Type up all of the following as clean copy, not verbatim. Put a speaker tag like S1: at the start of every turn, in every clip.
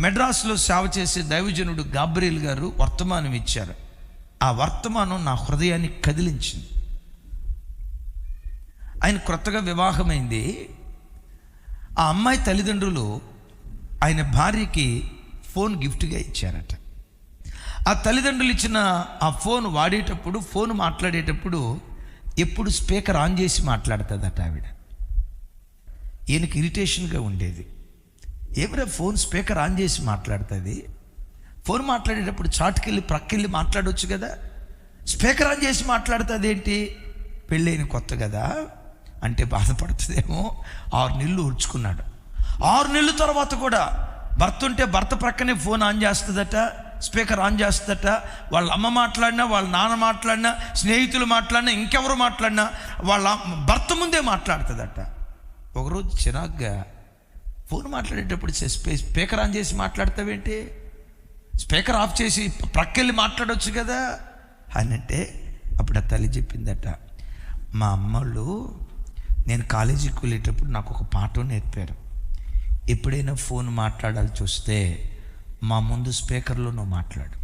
S1: మెడ్రాస్లో సేవ చేసే దైవజనుడు గాబ్రియల్ గారు వర్తమానం ఇచ్చారు. ఆ వర్తమానం నా హృదయాన్ని కదిలించింది. ఆయన క్రొత్తగా వివాహమైంది. ఆ అమ్మాయి తల్లిదండ్రులు ఆయన భార్యకి ఫోన్ గిఫ్ట్గా ఇచ్చారట. ఆ తల్లిదండ్రులు ఇచ్చిన ఆ ఫోన్ వాడేటప్పుడు, ఫోన్ మాట్లాడేటప్పుడు ఎప్పుడు స్పీకర్ ఆన్ చేసి మాట్లాడుతుందట ఆవిడ. ఈయనకి ఇరిటేషన్గా ఉండేది. ఏమైనా ఫోన్ స్పీకర్ ఆన్ చేసి మాట్లాడుతుంది, ఫోన్ మాట్లాడేటప్పుడు చాటుకెళ్ళి ప్రక్కెళ్ళి మాట్లాడవచ్చు కదా, స్పీకర్ ఆన్ చేసి మాట్లాడుతుంది ఏంటి? పెళ్ళైన కొత్త కదా అంటే బాధపడుతుందేమో. 6 నెలలు ఊడ్చుకున్నాడు. 6 నెలల తర్వాత కూడా భర్త ఉంటే భర్త ప్రక్కనే ఫోన్ ఆన్ చేస్తుందట, స్పీకర్ ఆన్ చేస్తుందట. వాళ్ళ అమ్మ మాట్లాడినా, వాళ్ళ నాన్న మాట్లాడినా, స్నేహితులు మాట్లాడినా, ఇంకెవరు మాట్లాడినా వాళ్ళ భర్త ముందే మాట్లాడుతుందట. ఒకరోజు చిరాగ్గా ఫోన్ మాట్లాడేటప్పుడు స్పీకర్ ఆన్ చేసి మాట్లాడతావేంటి, స్పీకర్ ఆఫ్ చేసి ప్రక్కెళ్ళి మాట్లాడవచ్చు కదా అని అంటే, అప్పుడు ఆ తల్లి చెప్పిందట, మా అమ్మళ్ళు నేను కాలేజీకి వెళ్ళేటప్పుడు నాకు ఒక పాఠం నేర్పారు. ఎప్పుడైనా ఫోన్ మాట్లాడాల్సి వస్తే మా ముందు స్పీకర్లో నువ్వు మాట్లాడు,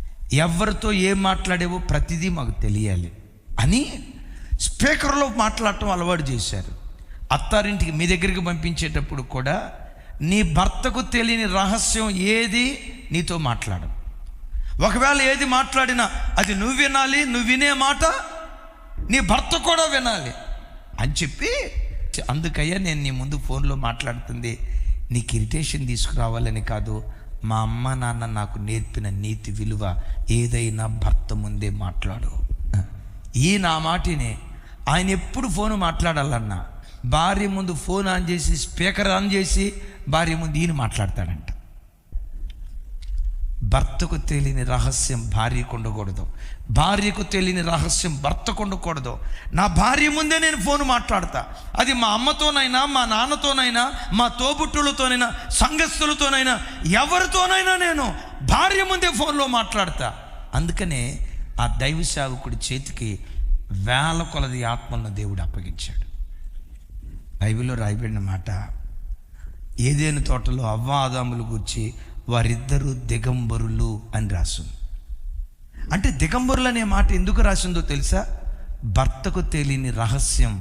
S1: ఎవరితో ఏం మాట్లాడేవో ప్రతిదీ మాకు తెలియాలి అని స్పీకర్లో మాట్లాడటం అలవాటు చేశారు. అత్తారింటికి మీ దగ్గరికి పంపించేటప్పుడు కూడా నీ భర్తకు తెలియని రహస్యం ఏది నీతో మాట్లాడు. ఒకవేళ ఏది మాట్లాడినా అది నువ్వు వినాలి, నువ్వు వినే మాట నీ భర్త కూడా వినాలి అని చెప్పి, అందుకయ్యా నేను నీ ముందు ఫోన్లో మాట్లాడుతుంది నీకు ఇరిటేషన్ తీసుకురావాలని కాదు, మా అమ్మ నాన్న నాకు నేర్పిన నీతి విలువ, ఏదైనా భర్త ముందే మాట్లాడు. ఈ నా మాటినే ఆయన ఎప్పుడు ఫోన్ మాట్లాడాలన్నా భార్య ముందు ఫోన్ ఆన్ చేసి, స్పీకర్ ఆన్ చేసి భార్య ముందు ఈయన మాట్లాడతాడంట. భర్తకు తెలియని రహస్యం భార్యకు ఉండకూడదు, భార్యకు తెలియని రహస్యం భర్తకు ఉండకూడదు. నా భార్య ముందే నేను ఫోన్ మాట్లాడతా. అది మా అమ్మతోనైనా, మా నాన్నతోనైనా, మా తోబుట్టులతోనైనా, సంఘస్థులతోనైనా, ఎవరితోనైనా నేను భార్య ముందే ఫోన్లో మాట్లాడతా. అందుకనే ఆ దైవ సేవకుడి చేతికి వేల కొలది ఆత్మలను దేవుడు అప్పగించాడు. బైబిల్లో రాయబడిన మాట, ఏదేను తోటలో అవ్వ ఆదాములు గూర్చి వారిద్దరూ దిగంబరులు అని రాసింది. అంటే దిగంబరులు అనే మాట ఎందుకు రాసిందో తెలుసా? భర్తకు తెలియని రహస్యం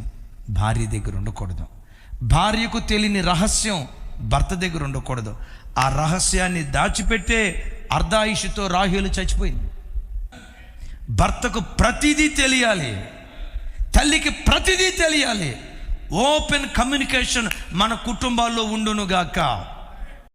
S1: భార్య దగ్గర ఉండకూడదు, భార్యకు తెలియని రహస్యం భర్త దగ్గర ఉండకూడదు. ఆ రహస్యాన్ని దాచిపెట్టే అర్ధాయుషుతో రాహేలు చచ్చిపోయింది. భర్తకు ప్రతిదీ తెలియాలి, తల్లికి ప్రతిదీ తెలియాలి. ఓపెన్ కమ్యూనికేషన్ మన కుటుంబాల్లో ఉండునుగాక.